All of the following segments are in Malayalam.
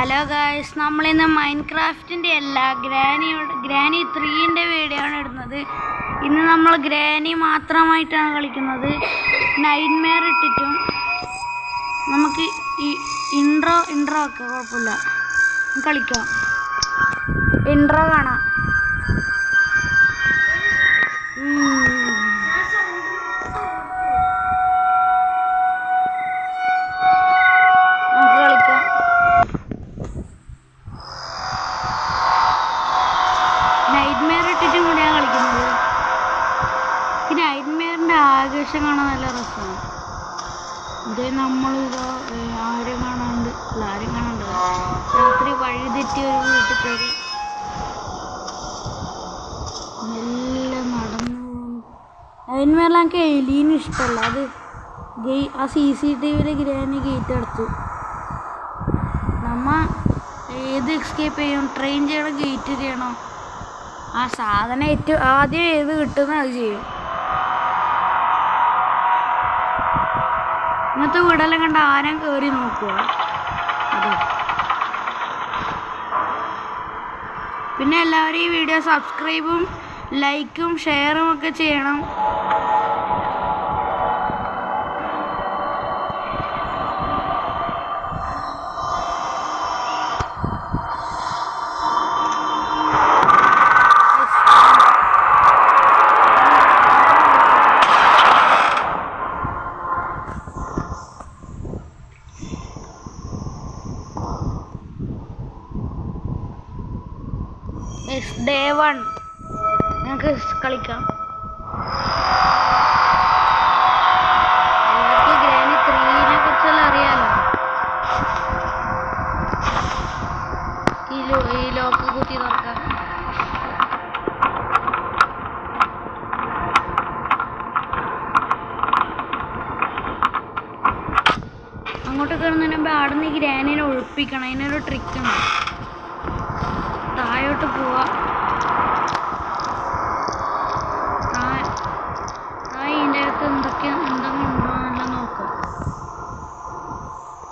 ഹലോ ഗായ്സ്, നമ്മളിന്ന് മൈൻക്രാഫ്റ്റിൻ്റെ അല്ല ഗ്രാനി 3ൻ്റെ വീഡിയോ ആണ് ഇടുന്നത്. ഇന്ന് നമ്മൾ ഗ്രാനി മാത്രമായിട്ടാണ് കളിക്കുന്നത്. നൈറ്റ്മെയർ ഇട്ടിട്ടും നമുക്ക് ഈ ഇൻട്രോ ഒക്കെ കുഴപ്പമില്ല, കളിക്കാം. ഇൻട്രോ കാണാം. നൈറ്റ്മെയർ ഇട്ടിട്ടും കൂടിയാണ് കളിക്കുന്നത്. ഈ നൈറ്റ്മെയറിൻ്റെ ആഘോഷം കാണാൻ നല്ല രസമാണ്. ഇത് നമ്മളിതോ ആരും കാണാണ്ട് രാത്രി വഴി തെറ്റി ഒരു വീട്ടിൽ കയറി മെല്ലെ നടന്നു പോകുന്നു. നൈറ്റ്മെയറിൽ എനിക്ക് എലീന് ഇഷ്ടമല്ല. അത് ആ CCTVയിലെ ഗ്രാനി ഗേറ്റ് അടച്ചു. നമ്മ ഏത് എസ്കേപ്പ് ചെയ്യണം? ട്രെയിൻ ചെയ്യണം, ഗേറ്റ് ചെയ്യണം. ആ സാധനം ഏറ്റവും ആദ്യം ഏത് കിട്ടുന്ന അത് ചെയ്യും. ഇന്നത്തെ വീടെല്ലാം കണ്ട ആരും കയറി നോക്കുക. അതെ, പിന്നെ എല്ലാവരും ഈ വീഡിയോ സബ്സ്ക്രൈബും ലൈക്കും ഷെയറും ഒക്കെ ചെയ്യണം. Day 1 നമുക്ക് കളിക്കാം. എല്ലാവർക്കും ഗ്രാനി 3നെ കുറിച്ചെല്ലാം അറിയാലോ. ഈ ലോക്ക് കുത്തി തുറക്കാം. അങ്ങോട്ട് കയറുന്നതിന് മുമ്പ് അവിടെ നിന്ന് ഈ ഗ്രാനിനെ ഒഴിപ്പിക്കണം. അതിനൊരു ട്രിക്ക് ഉണ്ട്. താഴോട്ട് പോവാ. ഇതിൻ്റെ അകത്ത് എന്തെങ്കിലും ഉണ്ടോ എന്നെല്ലാം നോക്കാം.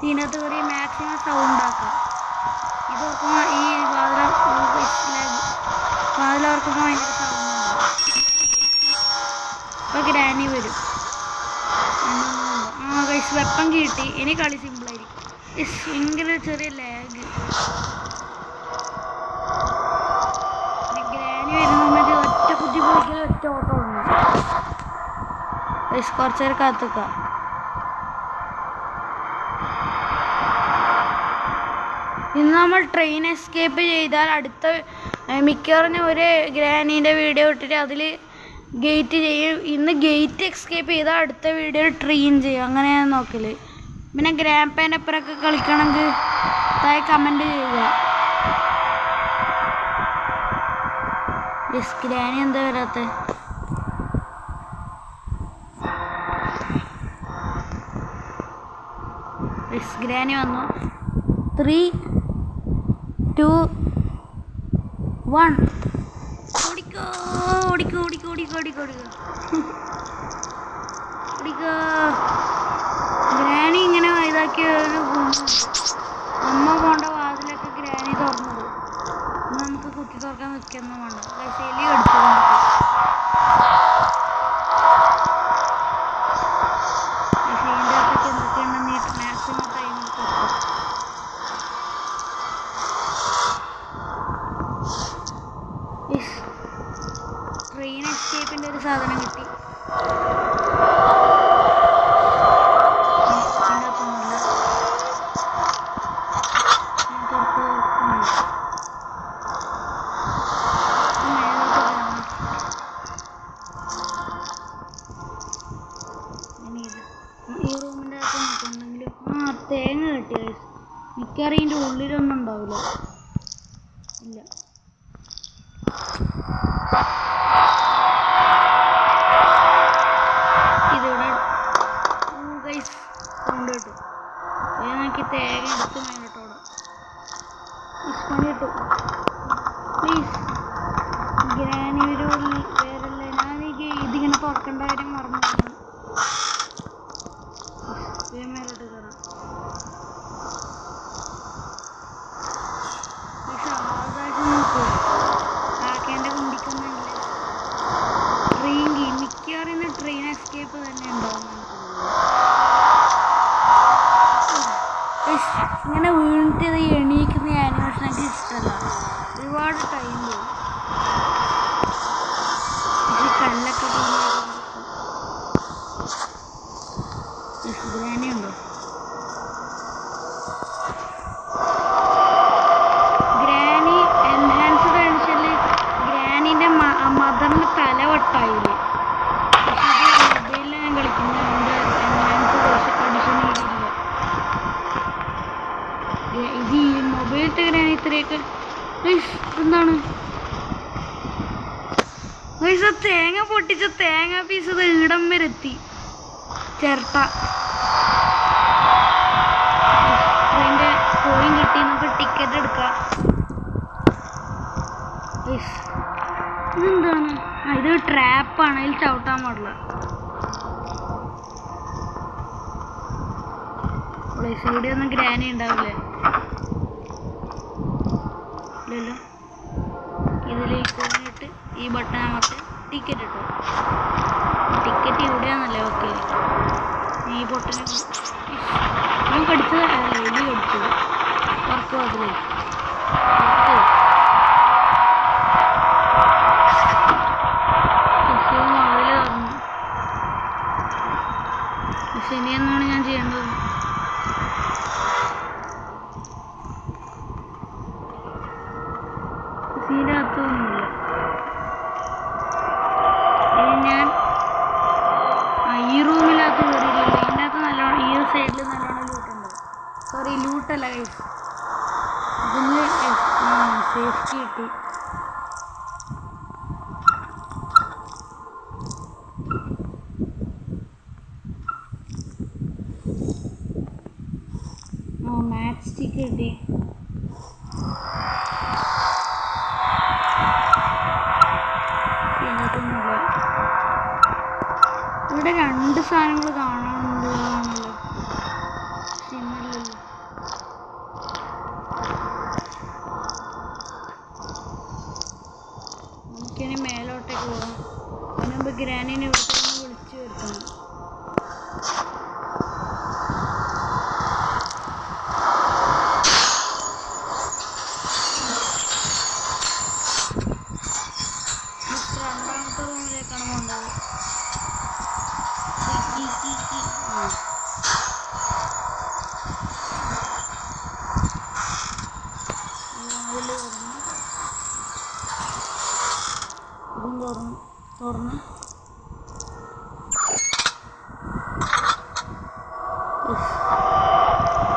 ഇതിനകത്ത് കയറി മാക്സിമം സൗണ്ട് ആക്കാം. ഇത് ഓർക്കുമ്പോൾ ഈ വാതിലോർക്കുമ്പോൾ ഭയങ്കര സൗണ്ട് ഉണ്ടാവും. അപ്പോൾ ഗ്രാനി വരും. ഗൈസ്, വെപ്പൺ കിട്ടി. ഇനി കളി സിമ്പിളായിരിക്കും. ഭയങ്കര ചെറിയ ലാഗ്. ഒറ്റ കുത്തി പോയിക്കാൻ ഒറ്റ ഓട്ടം ഉണ്ട്. കുറച്ച് നേരം കാത്തുക്കാം. ഇന്ന് നമ്മൾ ട്രെയിൻ എസ്കേപ്പ് ചെയ്താൽ അടുത്ത മിക്കവാറും ഒരു ഗ്രാനീൻ്റെ വീഡിയോ ഇട്ടിട്ട് അതിൽ ഗേറ്റ് ചെയ്യും. ഇന്ന് ഗേറ്റ് എസ്കേപ്പ് ചെയ്താൽ അടുത്ത വീഡിയോയിൽ ട്രെയിൻ ചെയ്യും. അങ്ങനെയാണ് നോക്കല്. പിന്നെ ഗ്രാൻഡ് പാൻ്റെ അപ്പുറമൊക്കെ കളിക്കണമെങ്കിൽ താഴെ കമൻറ്റ് ചെയ്യുക. ഗ്രാനി എന്താ വരാത്ത? ഗ്രാനി വന്നു. 3, 2, 1 ഓടിക്കോ. ഗ്രാനി ഇങ്ങനെ ഇതാക്കിയ ഒരു അമ്മ പോണ്ട വാതിലൊക്കെ ഗ്രാനി തുറന്നത്. നമുക്ക് കുത്തി തുറക്കാൻ നിൽക്കൊന്നും വേണ്ട. എലി കടിച്ചു. ഇതിൻ്റെ അകത്തൊക്കെ എന്തൊക്കെയുണ്ടെന്ന് മാക്സിമം ടൈമിൽ തുറക്കും. ട്രെയിൻ എസ്കേപ്പിൻ്റെ ഒരു സാധനം കിട്ടി. ഈ റൂമിൻ്റെ അകത്ത് നോക്കുന്നുണ്ടെങ്കിലും തേങ്ങ കിട്ടിയ മിക്കവാറും ഇതിൻ്റെ ഉള്ളിലൊന്നും ഉണ്ടാവില്ല. ഇല്ല, ഇതിവിടെ ഗൈസ് കൊണ്ട് കിട്ടും. നോക്കി തേങ്ങ എടുത്ത് മേലോട്ടോടാം. പണി കിട്ടും. പ്ലീസ് ഗ്രാനി ഒരു വേറല്ല. ഞാൻ ഇതിങ്ങനെ തുറക്കേണ്ട കാര്യം മറന്നു. മേലോട്ട് കയറാം. ഇങ്ങനെ വീണിട്ട് ഇത് എണീക്കുന്ന ആനിമേഷൻ എനിക്ക് ഇഷ്ടമല്ല. ഒരുപാട് ടൈം പോകും. കല്ലൊക്കെ ഗ്രാനിയുണ്ടോ? ഗ്രാനി എൻഹാൻസ്ഡ് എഡിഷനിൽ ഗ്രാനിൻ്റെ മദറിന് തല വട്ടായില്ലേ? പക്ഷെ അത് മൊബൈലിൽ ഞാൻ കളിക്കുന്നതുകൊണ്ട് എൻഹാൻസ്ഡ് എഡിഷൻ ഇല്ല. ഇത് ഈ മൊബൈലത്തെ ഗ്രാനി ഇത്രയൊക്കെ എന്താണ് പൈസ തേങ്ങ പൊട്ടിച്ച തേങ്ങ പീസ് ഈടം വരെ എത്തി. ചിരട്ട അതിൻ്റെ കോയിൻ കിട്ടി. നമുക്ക് ടിക്കറ്റ് എടുക്കാം. ഇതെന്താണ്? ഇത് ട്രാപ്പാണ്. അതിൽ ചവിട്ടാൻ പാടില്ല. സൈഡിൽ ഒന്നും ഗ്രാനി ഉണ്ടാവില്ലേ? ഇല്ലല്ലോ. ഇതിലേക്ക് കോയിനിട്ട് ഈ ബട്ടൺ അമർത്തി ടിക്കറ്റ് ഇട്ടു. ടിക്കറ്റ് ഇവിടെയാണല്ലേ? ഓക്കെ. ഈ ബട്ടൺ ഞാൻ കടിച്ചത് എലി കടിച്ചത് വർക്ക് അതിലേ അതിൽ പറഞ്ഞു. ശനിയെന്നാണ് ഞാൻ ചെയ്യേണ്ടത്. സീനകത്തൊന്നുമില്ല. ഞാൻ ഈ റൂമിനകത്ത് കയറിയില്ലല്ലോ. ഇതിനകത്ത് നല്ലോണം ഈ സൈഡിൽ നല്ലോണം ലൂട്ടുണ്ട്. സോറി, ലൂട്ടല്ല കൈസ്. ഇതിന് സേഫ്റ്റി കിട്ടി. മാച്ച് സ്റ്റിക്ക് കിട്ടി. ഇവിടെ രണ്ട് സാധനങ്ങൾ കാണാനുള്ളതാണല്ലോ. സിനിമയിലല്ലോ. നമുക്കിനി മേലോട്ടേക്ക് പോകാം. അതിനുമുമ്പ് ഗ്രാനിനെ ഇവിടുത്തെ ഒന്ന് വിളിച്ചു വരുത്തണം. രണ്ടാമത്തെ റൂമിലേക്കാണ് പോകേണ്ടത്. തുറന്ന്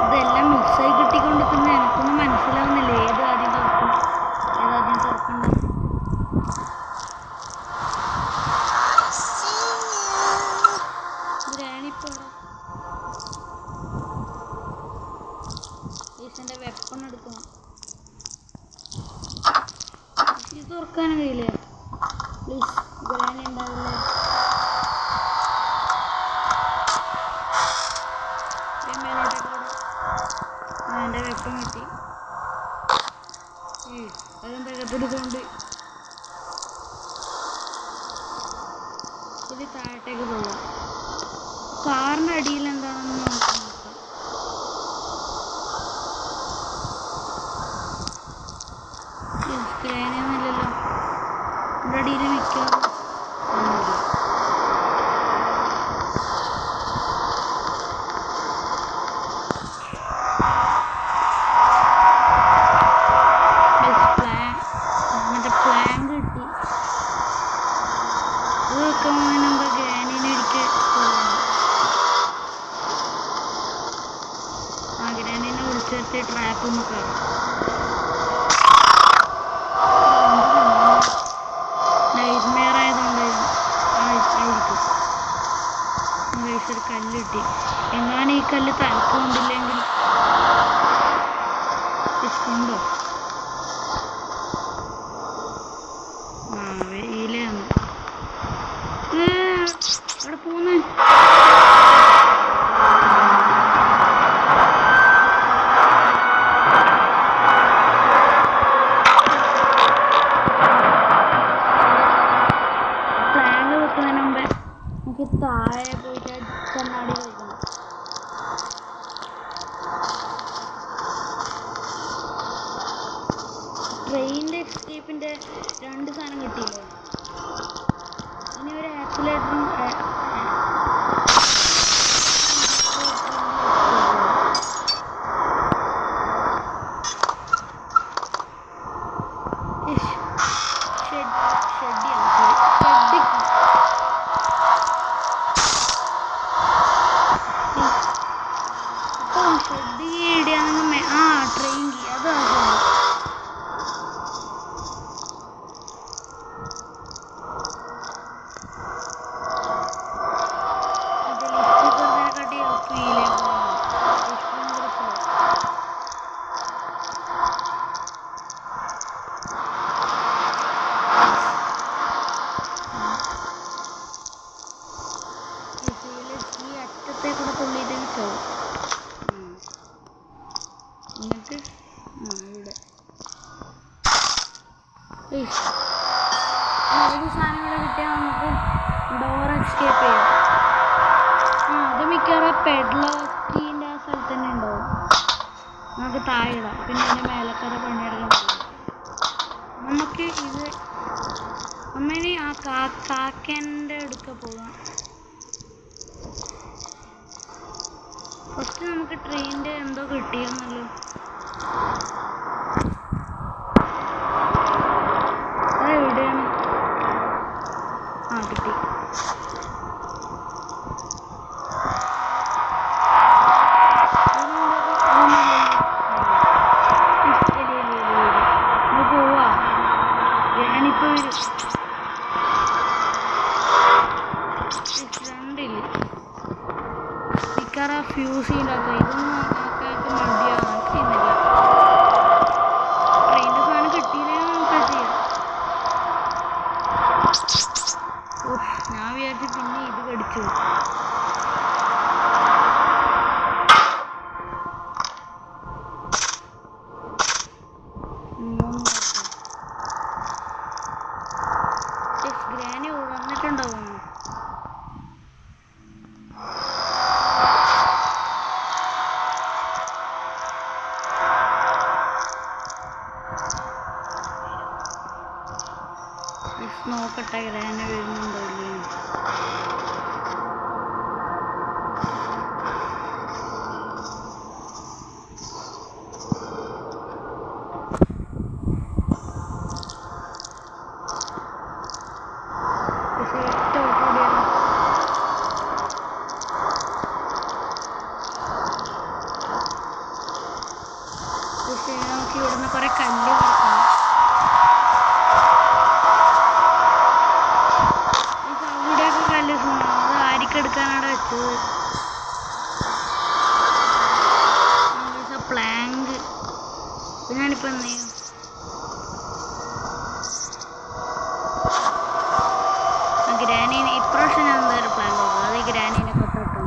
ഇതെല്ലാം മിക്സായി കിട്ടിക്കൊണ്ട് തന്നെ എനിക്കൊന്നും മനസ്സിലാവുന്നില്ല. ഏത് ആദ്യം തുറക്കും, ഏതാദ്യം തുറക്കണ്ട. ഗ്രാനിപ്പോടെ ഈസിൻ്റെ വെപ്പൺ എടുക്കണം. ഇത് തുറക്കാനും കഴിയില്ലേ? പ്ലീസ്, ഗ്രാനി ഉണ്ടാവില്ലേ? എൻ്റെ വെപ്പം കിട്ടി. അതെന്താ കത്തെടുത്തോണ്ട് ഇത് താഴത്തേക്ക് പോകാം. കാറിൻ്റെ അടിയിൽ എന്താണെന്ന് നമുക്ക് നോക്കാം. ഗ്രാനിയൊന്നുമില്ലല്ലോ. ഇവിടെ അടിയിൽ മിക്കവാറും മറ്റേ പ്ലാൻ കിട്ടി. അത് വെക്കുമ്പോൾ നമുക്ക് ഗ്രാനീനെ ഒരിക്കൽ ആ ഗ്രാനീനെ വിളിച്ചെടുത്ത് ട്രാപ്പ് ഒന്ന് കയറും. നൈറ്റ്മെയർ ആയതുകൊണ്ട് ആയിരിക്കും. ഒരു കല്ല് കിട്ടി. എങ്ങാനും ഈ കല്ല് തലക്കൊണ്ടില്ലെങ്കിൽ ഉണ്ടോ? ആ വെയിലാണ്. അവിടെ പോന്ന് പ്ലാൻ വെക്കുന്നതിന് മുമ്പേ നമുക്ക് താഴെ പോയിട്ട് കണ്ണാടി കളിക്കണം. എന്നിട്ട് ഇവിടെ ഏത് സാധനങ്ങൾ കിട്ടിയാൽ നമുക്ക് ഡോർ എസ്കേപ്പ് ചെയ്യാം. അത് മിക്കവാറും പെഡ്ലോക്കിൻ്റെ ആ സ്ഥലത്ത് തന്നെ ഉണ്ടാവും. നമുക്ക് താഴെ ഇടാം. പിന്നെ അതിൻ്റെ മേലക്കര പണിയെടുക്കാൻ നമുക്ക് ഇത് അമ്മേനെ ആ കാക്കേൻ്റെ അടുക്ക പോകാം. ഫസ്റ്റ് നമുക്ക് ട്രെയിനിൻ്റെ എന്തോ കിട്ടിയെന്നല്ലോ. അതെവിടെയാണ്? കിട്ടി. പോവാ ഞാനിപ്പോ വരും. രണ്ടില്ല മിക്കറ ഫ്യൂസ് ചെയ്താക്കാം. ഇതൊന്നും ആക്കാർക്ക് മടിയാക്കുന്നില്ല. ട്രെയിനിൻ്റെ സാധനം കിട്ടിയില്ലേ നമുക്ക് ചെയ്യാം. ഞാൻ വിചാരിച്ചു പിന്നെ ഇത് കടിച്ചു. ഗ്രാനി വന്നിട്ടുണ്ടാവും. നോക്കട്ടെ ഗ്രാനി വരുന്നുണ്ടോ ഇല്ലേ. നമുക്ക് ഇവിടുന്ന് കുറെ കല്ല് കൊടുക്കണം. അവിടെയൊക്കെ കല്ല് അത് ആരിക്കെടുക്കാനാണ് വെച്ചത്. പ്ലാങ്ക് ഞാനിപ്പോൾ എന്ത് ചെയ്യും? ഗ്രാനീനെ ഇപ്രാവശ്യം ഞാൻ എന്തായാലും പ്ലാൻ നോക്കാം. അത് ഗ്രാനീനെ കൊത്തോട്ടു.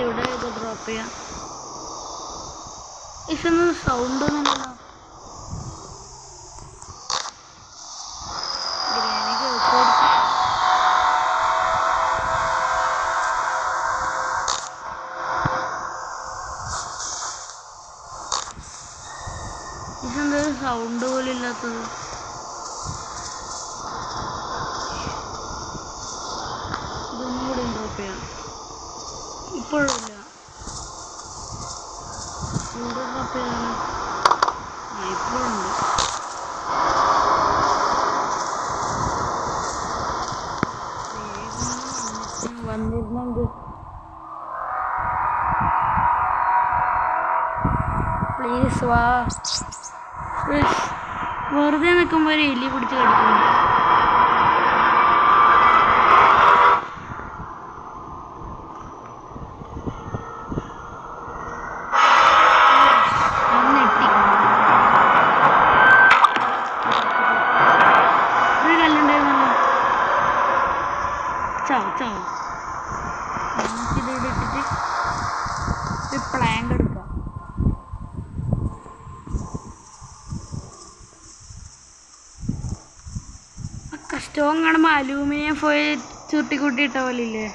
ഇവിടെ ഇത് ഡ്രോപ്പ് ചെയ്യാം. ഇതൊന്നും സൗണ്ട് ഒന്നുമില്ലല്ലോ. ഇതെന്താ സൗണ്ട് പോലും ഇല്ലാത്തത്? ഇതൊന്നും കൂടി ഡ്രോപ്പ് ചെയ്യാം. ഇപ്പോഴില്ല. ഇവിടെ ഡ്രോപ്പ് ചെയ്താണ്. ഇപ്പോഴുണ്ട്. വന്നിരുന്നുണ്ട്. പ്ലീസ് വാ. വെറുതെ നിൽക്കുമ്പോൾ ഒരു എലി പിടിച്ച് കടിക്കുന്നു. നമുക്കിത് ഇട്ടിട്ട് ഒരു പ്ലാങ്ക് എടുക്കാം. സ്റ്റോങ് കാണുമ്പോൾ അലൂമിനിയം ഫോയിൽ ചുരുട്ടിക്കൂട്ടി ഇട്ട പോലെ ഇല്ലേ?